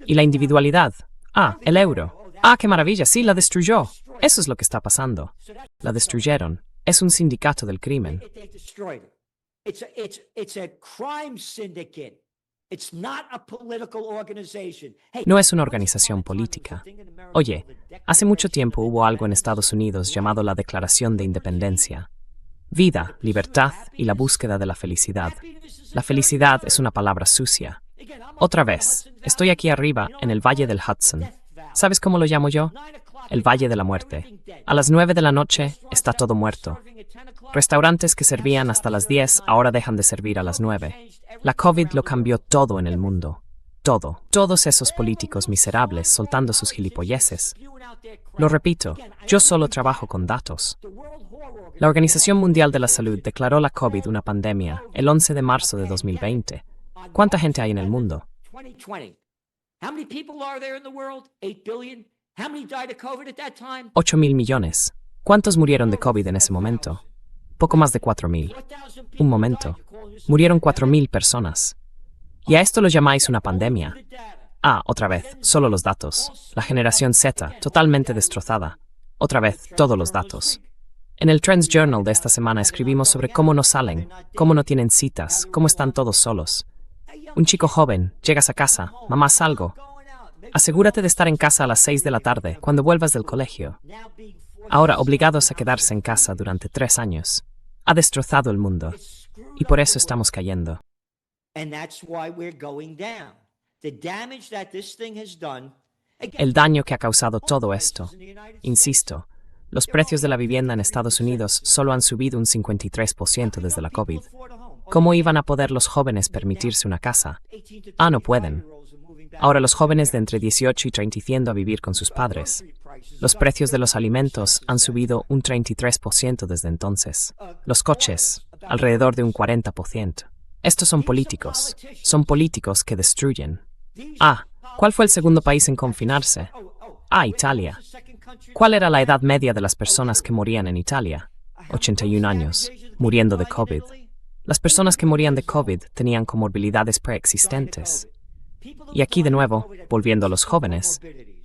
Y la individualidad. Ah, el euro. Ah, qué maravilla, sí, la destruyó. Eso es lo que está pasando. La destruyeron. Es un sindicato del crimen. It's a crime syndicate. It's not a political organization. No es una organización política. Oye, hace mucho tiempo hubo algo en Estados Unidos llamado la Declaración de Independencia. Vida, libertad y la búsqueda de la felicidad. La felicidad es una palabra sucia. Otra vez, estoy aquí arriba, en el Valle del Hudson. ¿Sabes cómo lo llamo yo? El Valle de la Muerte. A las 9 de la noche está todo muerto. Restaurantes que servían hasta las 10 ahora dejan de servir a las 9. La COVID lo cambió todo en el mundo. Todo. Todos esos políticos miserables soltando sus gilipolleces. Lo repito, yo solo trabajo con datos. La Organización Mundial de la Salud declaró la COVID una pandemia el 11 de marzo de 2020. ¿Cuánta gente hay en el mundo? 8.000 millones. ¿Cuántos murieron de COVID en ese momento? Poco más de 4.000. Un momento. Murieron 4.000 personas. Y a esto lo llamáis una pandemia. Ah, otra vez, solo los datos. La generación Z, totalmente destrozada. Otra vez, todos los datos. En el Trends Journal de esta semana escribimos sobre cómo no salen, cómo no tienen citas, cómo están todos solos. Un chico joven, llegas a casa, mamá salgo. Asegúrate de estar en casa a las 6 de la tarde, cuando vuelvas del colegio. Ahora obligados a quedarse en casa durante 3 años. Ha destrozado el mundo. Y por eso estamos cayendo. El daño que ha causado todo esto. Insisto, los precios de la vivienda en Estados Unidos solo han subido un 53% desde la COVID. ¿Cómo iban a poder los jóvenes permitirse una casa? No pueden. Ahora los jóvenes de entre 18 y 30 yendo a vivir con sus padres. Los precios de los alimentos han subido un 33% desde entonces. Los coches, alrededor de un 40%. Estos son políticos que destruyen. ¿Cuál fue el segundo país en confinarse? Italia. ¿Cuál era la edad media de las personas que morían en Italia? 81 años, muriendo de COVID. Las personas que morían de COVID tenían comorbilidades preexistentes. Y aquí de nuevo, volviendo a los jóvenes,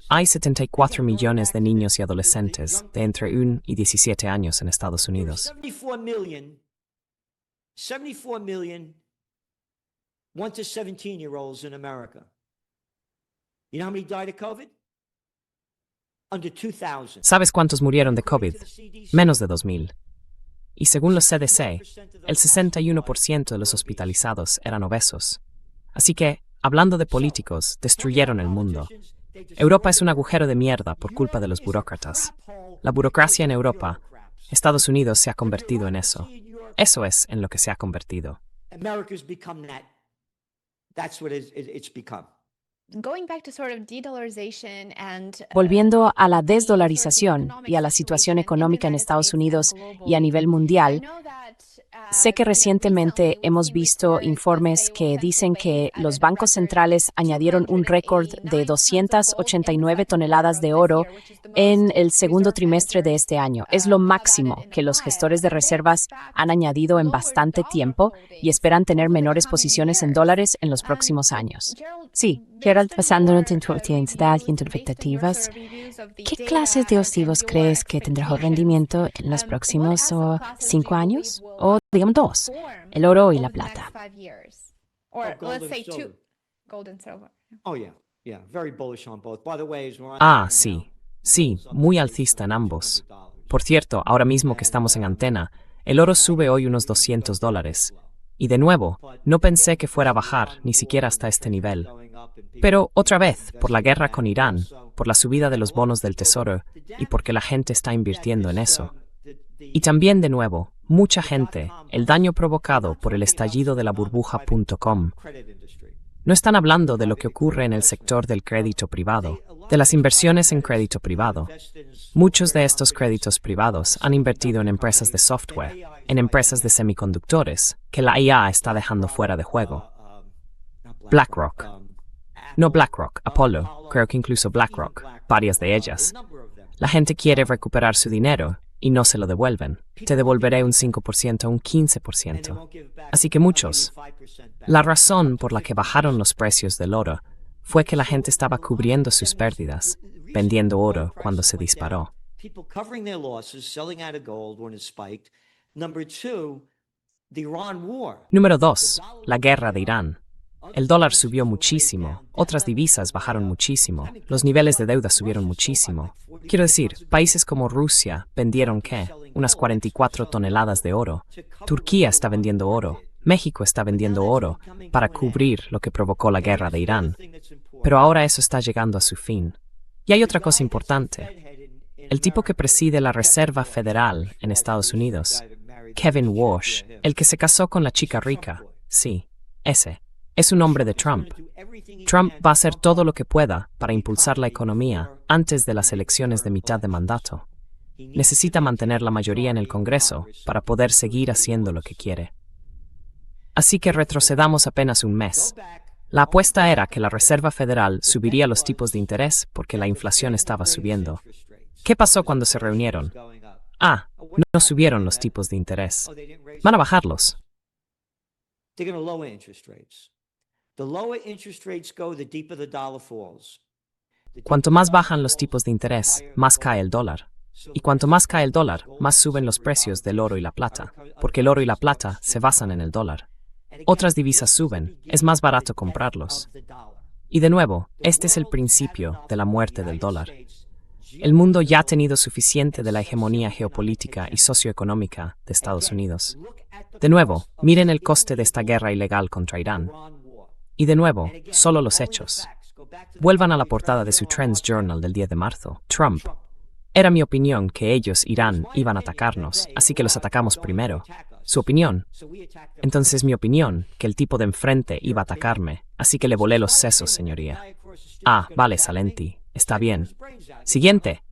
hay 74 millones de niños y adolescentes de entre 1 y 17 años en Estados Unidos. 74 million 1 to 17-year-olds in America. You know how many died of COVID? Under 2,000. ¿Sabes cuántos murieron de COVID? Menos de 2,000. Y según los CDC, el 61% de los hospitalizados eran obesos. Así que, hablando de políticos, destruyeron el mundo. Europa es un agujero de mierda por culpa de los burócratas. La burocracia en Europa, Estados Unidos se ha convertido en eso. Eso es en lo que se ha convertido. America's become that. That's what it's become. Going back to sort of de-dollarization and Volviendo a la desdolarización y a la situación económica en Estados Unidos y a nivel mundial, sé que recientemente hemos visto informes que dicen que los bancos centrales añadieron un récord de 289 toneladas de oro en el segundo trimestre de este año. Es lo máximo que los gestores de reservas han añadido en bastante tiempo y esperan tener menores posiciones en dólares en los próximos años. Sí, Gerald, basándonos en tu identidad y en tus expectativas, ¿qué clases de activos crees que tendrá rendimiento en los próximos 5 años? O digamos 2, el oro y la plata. Or gold let's and say silver. 2, gold and silver. Oh yeah, very bullish on both. By the way, as we're on Sí, muy alcista en ambos. Por cierto, ahora mismo que estamos en antena, el oro sube hoy unos $200. Y de nuevo, no pensé que fuera a bajar ni siquiera hasta este nivel. Pero otra vez, por la guerra con Irán, por la subida de los bonos del tesoro y porque la gente está invirtiendo en eso. Y también de nuevo, mucha gente, el daño provocado por el estallido de la burbuja.com. No están hablando de lo que ocurre en el sector del crédito privado, de las inversiones en crédito privado. Muchos de estos créditos privados han invertido en empresas de software, en empresas de semiconductores, que la IA está dejando fuera de juego. BlackRock. No BlackRock, Apollo, creo que incluso BlackRock, varias de ellas. La gente quiere recuperar su dinero y no se lo devuelven. Te devolveré un 5%, un 15%. Así que muchos. La razón por la que bajaron los precios del oro fue que la gente estaba cubriendo sus pérdidas, vendiendo oro cuando se disparó. Número 2. La guerra de Irán. El dólar subió muchísimo, otras divisas bajaron muchísimo, los niveles de deuda subieron muchísimo. Quiero decir, países como Rusia vendieron, ¿qué? Unas 44 toneladas de oro. Turquía está vendiendo oro. México está vendiendo oro para cubrir lo que provocó la guerra de Irán. Pero ahora eso está llegando a su fin. Y hay otra cosa importante. El tipo que preside la Reserva Federal en Estados Unidos, Kevin Walsh, el que se casó con la chica rica, sí, ese. Es un hombre de Trump. Trump va a hacer todo lo que pueda para impulsar la economía antes de las elecciones de mitad de mandato. Necesita mantener la mayoría en el Congreso para poder seguir haciendo lo que quiere. Así que retrocedamos apenas un mes. La apuesta era que la Reserva Federal subiría los tipos de interés porque la inflación estaba subiendo. ¿Qué pasó cuando se reunieron? No subieron los tipos de interés. Van a bajarlos. They're going to lower interest rates. The lower interest rates go, the deeper the dollar falls. Cuanto más bajan los tipos de interés, más cae el dólar. Y cuanto más cae el dólar, más suben los precios del oro y la plata, porque el oro y la plata se basan en el dólar. Otras divisas suben, es más barato comprarlos. Y de nuevo, este es el principio de la muerte del dólar. El mundo ya ha tenido suficiente de la hegemonía geopolítica y socioeconómica de Estados Unidos. De nuevo, miren el coste de esta guerra ilegal contra Irán. Y de nuevo, solo los hechos. Vuelvan a la portada de su Trends Journal del 10 de marzo. Trump. Era mi opinión que ellos, Irán, iban a atacarnos, así que los atacamos primero. Su opinión. Entonces mi opinión, que el tipo de enfrente iba a atacarme, así que le volé los sesos, señoría. Ah, vale, Salenti. Está bien. Siguiente.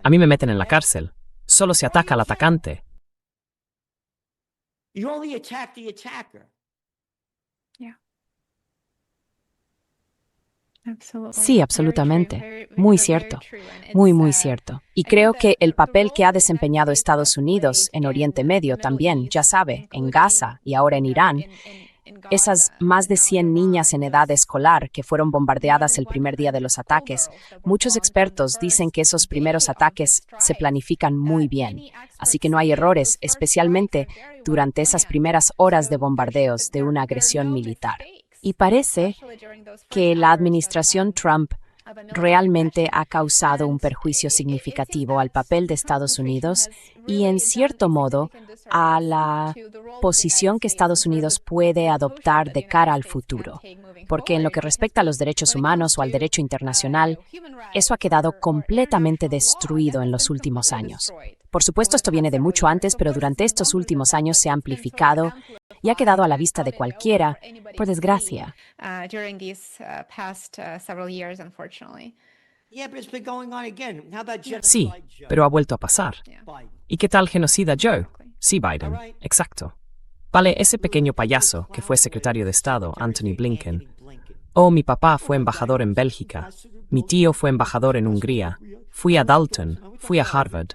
A mí me meten en la cárcel. Solo se ataca al atacante. You only attack the attacker. Yeah. Absolutely. Sí, absolutamente. Muy cierto. Muy, muy cierto. Y creo que el papel que ha desempeñado Estados Unidos en Oriente Medio también, ya sabe, en Gaza y ahora en Irán, esas más de 100 niñas en edad escolar que fueron bombardeadas el primer día de los ataques, muchos expertos dicen que esos primeros ataques se planifican muy bien, así que no hay errores, especialmente durante esas primeras horas de bombardeos de una agresión militar. Y parece que la administración Trump realmente ha causado un perjuicio significativo al papel de Estados Unidos y, en cierto modo, a la posición que Estados Unidos puede adoptar de cara al futuro. Porque en lo que respecta a los derechos humanos o al derecho internacional, eso ha quedado completamente destruido en los últimos años. Por supuesto, esto viene de mucho antes, pero durante estos últimos años se ha amplificado y ha quedado a la vista de cualquiera, por desgracia. During these past several years, unfortunately. Yeah, but it's been going on again. How about Sí, genocide Joe? pero ha vuelto a pasar. Biden. ¿Y qué tal genocida Joe? Sí, Biden. Exacto. Vale, ese pequeño payaso que fue secretario de Estado, Anthony Blinken. Oh, mi papá fue embajador en Bélgica. Mi tío fue embajador en Hungría. Fui a Dalton. Fui a Harvard.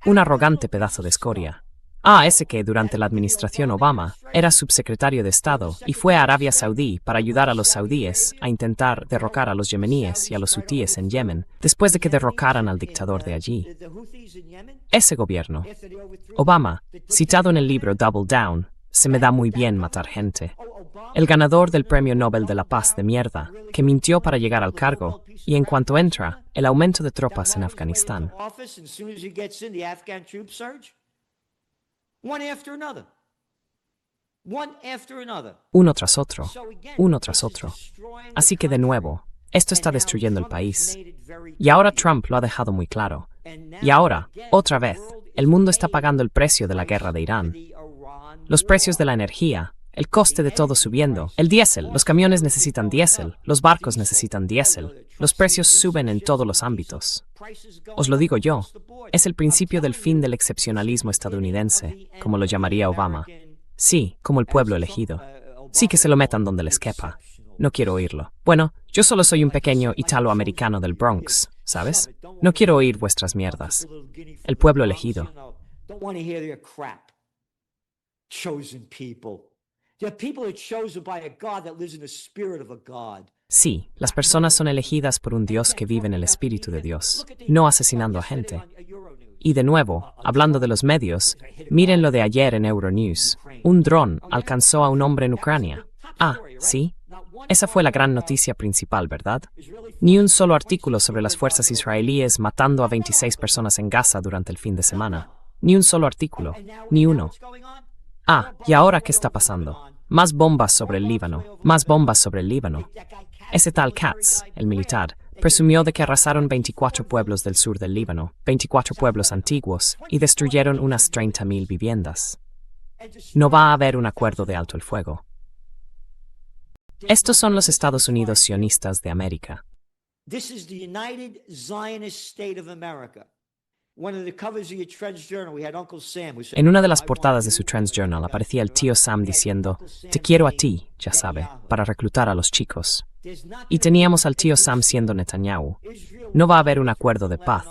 Un arrogante pedazo de escoria. Ah, ese que, durante la administración Obama, era subsecretario de Estado y fue a Arabia Saudí para ayudar a los saudíes a intentar derrocar a los yemeníes y a los hutíes en Yemen, después de que derrocaran al dictador de allí. The Houthis in Yemen, Ese gobierno, after they overthrew Obama, citado en el libro Double Down, se me da muy bien matar gente. El ganador del Premio Nobel de la Paz de mierda, que mintió para llegar al cargo, y en cuanto entra, el aumento de tropas en Afganistán. office, and as soon as he gets in, the Afghan troops surge. One after another. One after another. Uno tras otro, So again, uno tras this is otro. destroying Así the que de country. nuevo, esto está And now destruyendo el Trump has país. made it very Y ahora clear. Trump lo ha dejado muy claro. And now, Y ahora, again, otra vez, the world el is mundo está paying pagando el precio de la the guerra de Irán. price of the Iran Los precios war. de la energía, el coste de todo subiendo, el diésel, los camiones necesitan diésel, los barcos necesitan diésel, los precios suben en todos los ámbitos. Prices going Os lo digo up yo, across the board. es el principio del I'm fin telling del you, excepcionalismo estadounidense, the end como lo of the llamaría Obama. American Sí, como el pueblo elegido. Sí, que se lo metan donde les quepa. No quiero oírlo. Bueno, yo solo soy un pequeño italoamericano del Bronx, ¿sabes? No quiero oír vuestras mierdas. El pueblo elegido. Don't want to hear their crap. Chosen people. They're people that are chosen by a God that lives in the spirit of a God. Sí, las personas son elegidas por un Dios que vive en el Espíritu de Dios, no asesinando a gente. Y de nuevo, hablando de los medios, miren lo de ayer en Euronews. Un dron alcanzó a un hombre en Ucrania. Ah, ¿sí? Esa fue la gran noticia principal, ¿verdad? Ni un solo artículo sobre las fuerzas israelíes matando a 26 personas en Gaza durante el fin de semana. Ni un solo artículo. Ni uno. Ah, ¿y ahora qué está pasando? Más bombas sobre el Líbano. Más bombas sobre el Líbano. Ese tal Katz, el militar, presumió de que arrasaron 24 pueblos del sur del Líbano, 24 pueblos antiguos, y destruyeron unas 30.000 viviendas. No va a haber un acuerdo de alto el fuego. Estos son los Estados Unidos sionistas de América. This is the United Zionist State of America. One of the covers of your Trends Journal, we had Uncle Sam. Who said, En una de las portadas de su Trends Journal aparecía el tío Sam diciendo, te quiero a ti, ya sabe, para reclutar a los chicos. Y teníamos al tío Sam siendo Netanyahu. No va a haber un acuerdo de paz.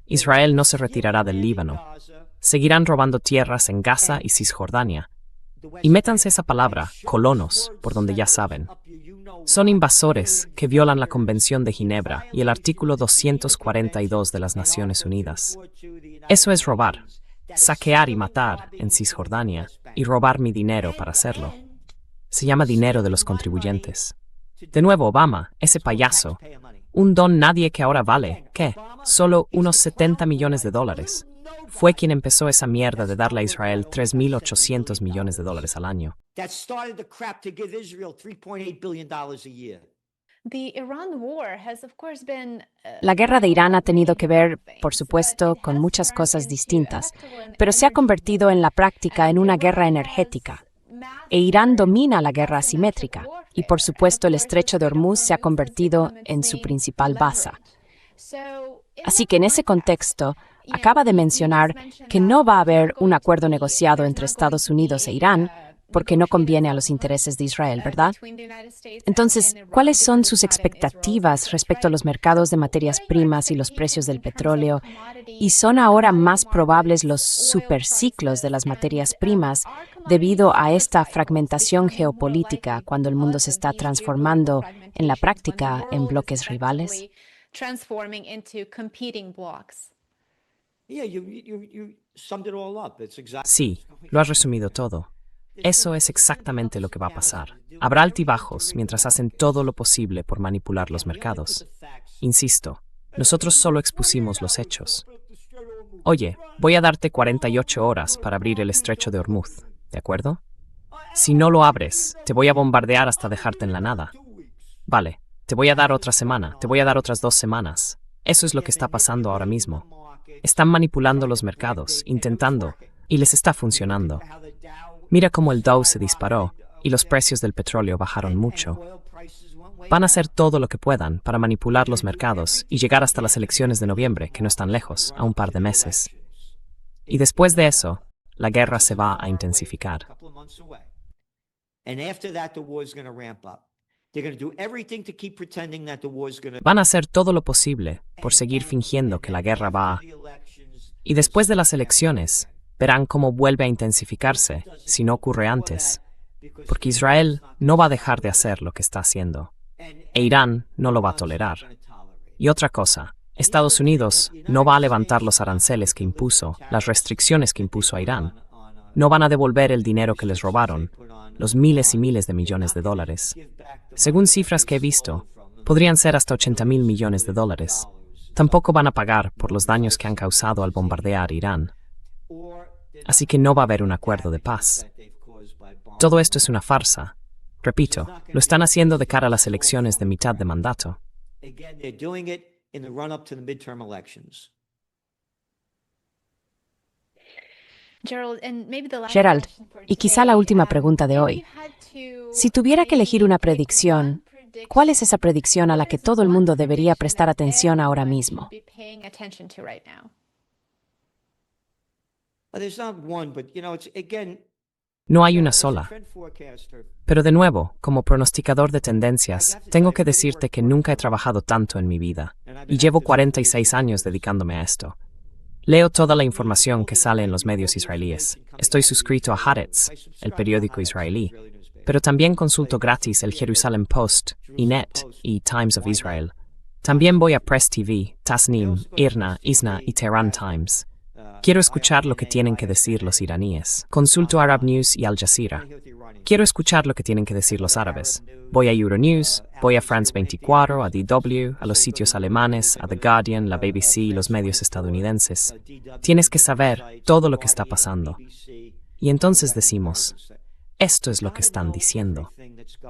Israel no se retirará del Líbano. Seguirán robando tierras en Gaza y Cisjordania. Y métanse esa palabra, colonos, por donde ya saben. Son invasores que violan la Convención de Ginebra y el artículo 242 de las Naciones Unidas. Eso es robar, saquear y matar en Cisjordania y robar mi dinero para hacerlo. Se llama dinero de los contribuyentes. De nuevo, Obama, ese payaso, un don nadie que ahora vale, ¿qué? Solo unos 70 millones de dólares. Fue quien empezó esa mierda de darle a Israel 3.800 millones de dólares al año. That started the crap to give Israel $3.8 billion a year. The Iran war has, of course, been La guerra de Irán ha tenido que ver, por supuesto, con muchas cosas distintas, pero se ha convertido en la práctica en una guerra energética. E Irán domina la guerra asimétrica, y por supuesto el estrecho de Hormuz se ha convertido en su principal base. Así que en ese contexto, acaba de mencionar que no va a haber un acuerdo negociado entre Estados Unidos e Irán, porque no conviene a los intereses de Israel, ¿verdad? Entonces, ¿cuáles son sus expectativas respecto a los mercados de materias primas y los precios del petróleo? ¿Y son ahora más probables los superciclos de las materias primas debido a esta fragmentación geopolítica cuando el mundo se está transformando en la práctica en bloques rivales? transforming into competing blocks. Yeah, you summed it all up. It's exactly. Sí, lo has resumido todo. Eso es exactamente lo que va a pasar. Habrá altibajos mientras hacen todo lo posible por manipular los mercados. Insisto, nosotros solo expusimos los hechos. Oye, voy a darte 48 horas para abrir el estrecho de Hormuz, ¿de acuerdo? Si no lo abres, te voy a bombardear hasta dejarte en la nada. Vale, te voy a dar otra semana, te voy a dar otras 2 semanas. Eso es lo que está pasando ahora mismo. Están manipulando los mercados, intentando, y les está funcionando. Mira cómo el Dow se disparó y los precios del petróleo bajaron mucho. Van a hacer todo lo que puedan para manipular los mercados y llegar hasta las elecciones de noviembre, que no están lejos, a un par de meses. Y después de eso, la guerra se va a intensificar. Van a hacer todo lo posible por seguir fingiendo que la guerra va a... Y después de las elecciones, verán cómo vuelve a intensificarse si no ocurre antes. Porque Israel no va a dejar de hacer lo que está haciendo. E Irán no lo va a tolerar. Y otra cosa, Estados Unidos no va a levantar los aranceles que impuso, las restricciones que impuso a Irán. No van a devolver el dinero que les robaron, los miles y miles de millones de dólares. Según cifras que he visto, podrían ser hasta 80.000 millones de dólares. Tampoco van a pagar por los daños que han causado al bombardear Irán. Así que no va a haber un acuerdo de paz. Todo esto es una farsa. Repito, lo están haciendo de cara a las elecciones de mitad de mandato. Gerald, y quizá la última pregunta de hoy. Si tuviera que elegir una predicción, ¿cuál es esa predicción a la que todo el mundo debería prestar atención ahora mismo? No hay una sola. Pero de nuevo, como pronosticador de tendencias, tengo que decirte que nunca he trabajado tanto en mi vida, y llevo 46 años dedicándome a esto. Leo toda la información que sale en los medios israelíes. Estoy suscrito a Haaretz, el periódico israelí, pero también consulto gratis el Jerusalem Post, Ynet y Times of Israel. También voy a Press TV, Tasnim, IRNA, ISNA y Tehran Times. Quiero escuchar lo que tienen que decir los iraníes. Consulto Arab News y Al Jazeera. Quiero escuchar lo que tienen que decir los árabes. Voy a Euronews, voy a France 24, a DW, a los sitios alemanes, a The Guardian, la BBC y los medios estadounidenses. Tienes que saber todo lo que está pasando. Y entonces decimos, esto es lo que están diciendo.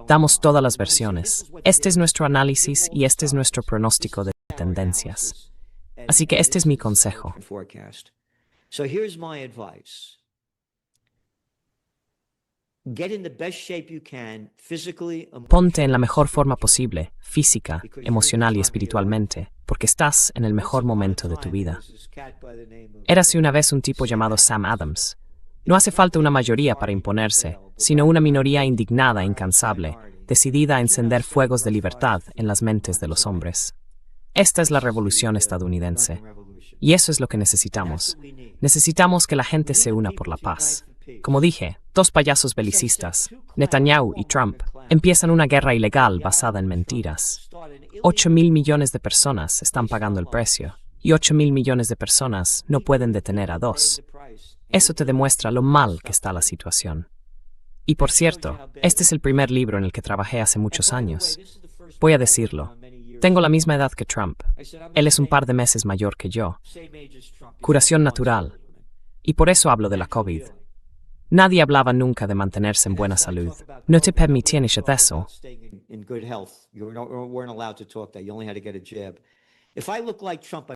Damos todas las versiones. Este es nuestro análisis y este es nuestro pronóstico de tendencias. Así que este es mi consejo. So here's my advice. Get in the best shape you can, physically, Ponte en la mejor forma posible, física, emocional y espiritualmente, porque estás en el mejor momento de tu vida. Érase una vez un tipo llamado Sam Adams. No hace falta una mayoría para imponerse, sino una minoría indignada e incansable, decidida a encender fuegos de libertad en las mentes de los hombres. Esta es la revolución estadounidense. Y eso es lo que necesitamos. Necesitamos que la gente se una por la paz. Como dije, dos payasos belicistas, Netanyahu y Trump, empiezan una guerra ilegal basada en mentiras. 8.000 millones de personas están pagando el precio, y 8.000 millones de personas no pueden detener a dos. Eso te demuestra lo mal que está la situación. Y por cierto, este es el primer libro en el que trabajé hace muchos años. Voy a decirlo. Tengo la misma edad que Trump. Él es un par de meses mayor que yo. Curación natural. Y por eso hablo de la COVID. Nadie hablaba nunca de mantenerse en buena salud. No te permitían hacer eso.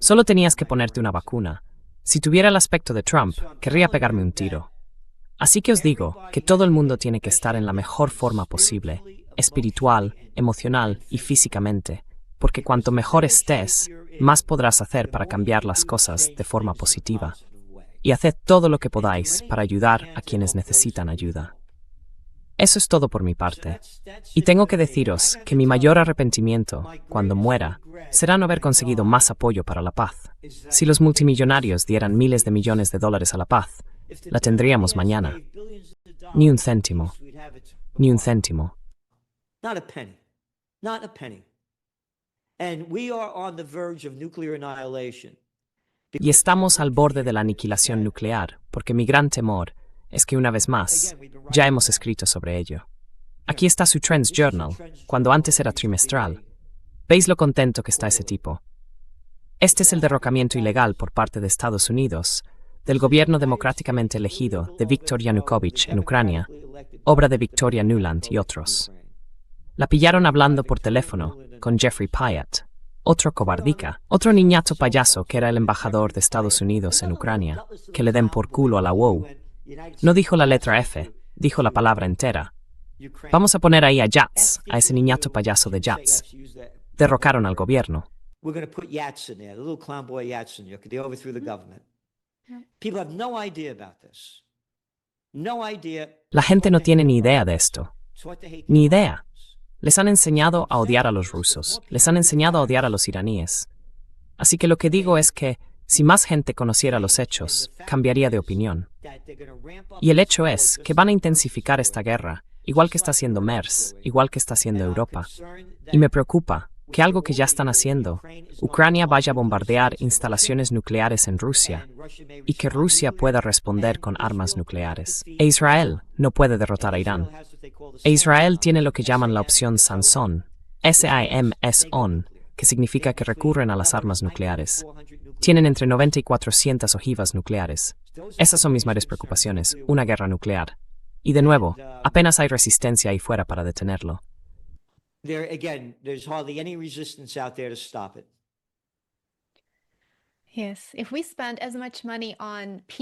Solo tenías que ponerte una vacuna. Si tuviera el aspecto de Trump, querría pegarme un tiro. Así que os digo que todo el mundo tiene que estar en la mejor forma posible, espiritual, emocional y físicamente, porque cuanto mejor estés, más podrás hacer para cambiar las cosas de forma positiva. Y haced todo lo que podáis para ayudar a quienes necesitan ayuda. Eso es todo por mi parte. Y tengo que deciros que mi mayor arrepentimiento, cuando muera, será no haber conseguido más apoyo para la paz. Si los multimillonarios dieran miles de millones de dólares a la paz, la tendríamos mañana. Ni un céntimo. Ni un céntimo. Not a penny. Not a penny. And we are on the verge of nuclear annihilation. Y estamos al borde de la aniquilación nuclear, porque mi gran temor es que una vez más, ya hemos escrito sobre ello. Aquí está su Trends Journal, cuando antes era trimestral. ¿Veis lo contento que está ese tipo? Este es el derrocamiento ilegal por parte de Estados Unidos, del gobierno democráticamente elegido de Viktor Yanukovych en Ucrania, obra de Victoria Nuland y otros. La pillaron hablando por teléfono con Jeffrey Pyatt, otro cobardica, otro niñato payaso que era el embajador de Estados Unidos en Ucrania, que le den por culo a la WOW. No dijo la letra F, dijo la palabra entera. Vamos a poner ahí a Yats, a ese niñato payaso de Yats. Derrocaron al gobierno. We're going to put Yats in there, the little clown boy Yats in there, because they overthrew the government. People have no idea about this. No idea. La gente no tiene ni idea de esto. It's what they hate. Ni idea. Les han enseñado a odiar a los rusos. Les han enseñado a odiar a los iraníes. Así que lo que digo es que, si más gente conociera los hechos, cambiaría de opinión. Y el hecho es que van a intensificar esta guerra, igual que está haciendo MERS, igual que está haciendo Europa. Y me preocupa que algo que ya están haciendo, Ucrania vaya a bombardear instalaciones nucleares en Rusia, y que Rusia pueda responder con armas nucleares. E Israel no puede derrotar a Irán. E Israel tiene lo que llaman la opción Sansón, SIMS-ON, que significa que recurren a las armas nucleares. Tienen entre 90 y 400 ojivas nucleares. Esas son mis mayores preocupaciones, una guerra nuclear. Y de nuevo, apenas hay resistencia ahí fuera para detenerlo. There again, there's hardly any resistance out there to stop it.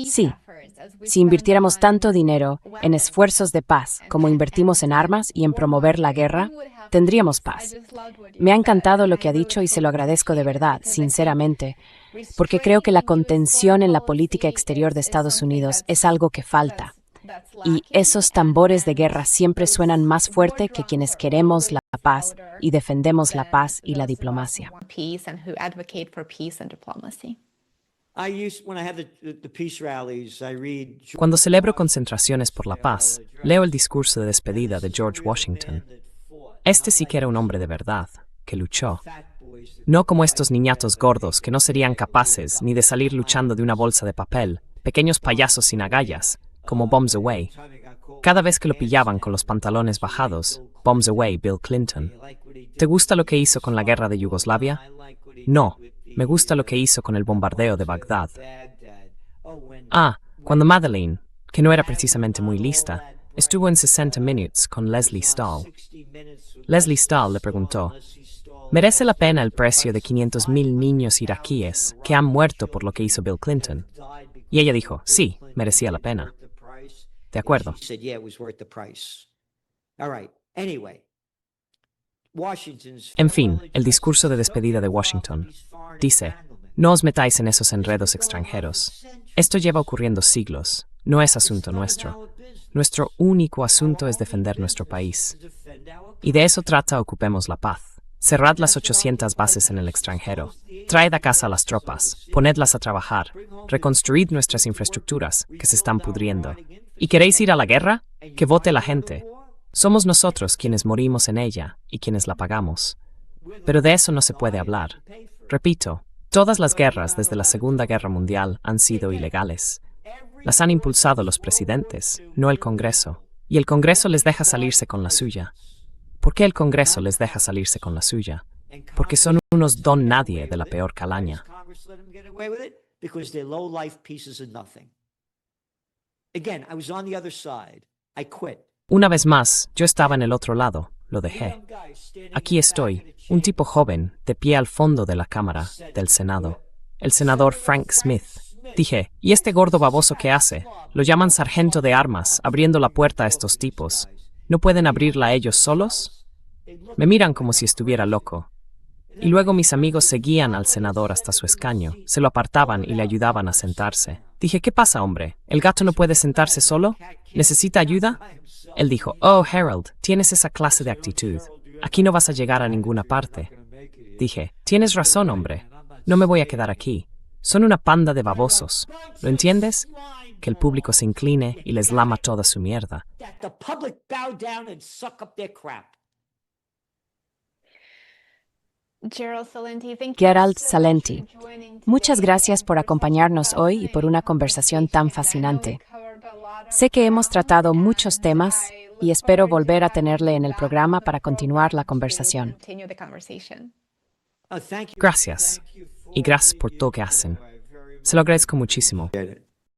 Sí, si invirtiéramos tanto dinero en esfuerzos de paz como invertimos en armas y en promover la guerra, tendríamos paz. Me ha encantado lo que ha dicho y se lo agradezco de verdad, sinceramente, porque creo que la contención en la política exterior de Estados Unidos es algo que falta. Y esos tambores de guerra siempre suenan más fuerte que quienes queremos la paz y defendemos la paz y la diplomacia. Cuando celebro concentraciones por la paz, leo el discurso de despedida de George Washington. Este sí que era un hombre de verdad, que luchó. No como estos niñatos gordos que no serían capaces ni de salir luchando de una bolsa de papel, pequeños payasos sin agallas, como Bombs Away. Cada vez que lo pillaban con los pantalones bajados, Bombs Away, Bill Clinton. ¿Te gusta lo que hizo con la guerra de Yugoslavia? No, me gusta lo que hizo con el bombardeo de Bagdad. Ah, cuando Madeleine, que no era precisamente muy lista, estuvo en 60 Minutes con Leslie Stahl. Leslie Stahl le preguntó, ¿merece la pena el precio de 500.000 niños iraquíes que han muerto por lo que hizo Bill Clinton? Y ella dijo, sí, merecía la pena. De acuerdo. En fin, el discurso de despedida de Washington dice, no os metáis en esos enredos extranjeros. Esto lleva ocurriendo siglos, no es asunto nuestro. Nuestro único asunto es defender nuestro país. Y de eso trata Ocupemos la Paz. Cerrad las 800 bases en el extranjero. Traed a casa a las tropas. Ponedlas a trabajar. Reconstruid nuestras infraestructuras, que se están pudriendo. ¿Y queréis ir a la guerra? Que vote la gente. Somos nosotros quienes morimos en ella y quienes la pagamos. Pero de eso no se puede hablar. Repito, todas las guerras desde la Segunda Guerra Mundial han sido ilegales. Las han impulsado los presidentes, no el Congreso. Y el Congreso les deja salirse con la suya. ¿Por qué el Congreso les deja salirse con la suya? Porque son unos don nadie de la peor calaña. Because they're low-life pieces of nothing. Again, I was on the other side. I quit. Una vez más, yo estaba en el otro lado, lo dejé. Aquí estoy, un tipo joven, de pie al fondo de la Cámara, del Senado. El senador Frank Smith. Dije, ¿y este gordo baboso qué hace? Lo llaman sargento de armas, abriendo la puerta a estos tipos. ¿No pueden abrirla ellos solos? Me miran como si estuviera loco. Y luego mis amigos seguían al senador hasta su escaño, se lo apartaban y le ayudaban a sentarse. Dije, ¿qué pasa, hombre? ¿El gato no puede sentarse solo? ¿Necesita ayuda? Él dijo, oh, Harold, tienes esa clase de actitud. Aquí no vas a llegar a ninguna parte. Dije, tienes razón, hombre. No me voy a quedar aquí. Son una panda de babosos. ¿Lo entiendes? Que el público se incline y les lama toda su mierda. That the public bow down and suck up their crap. Gerald Salenti, muchas gracias por acompañarnos hoy y por una conversación tan fascinante. Sé que hemos tratado muchos temas y espero volver a tenerle en el programa para continuar la conversación. Thank you. Gracias. Y gracias por todo que hacen. Se lo agradezco muchísimo. Get it.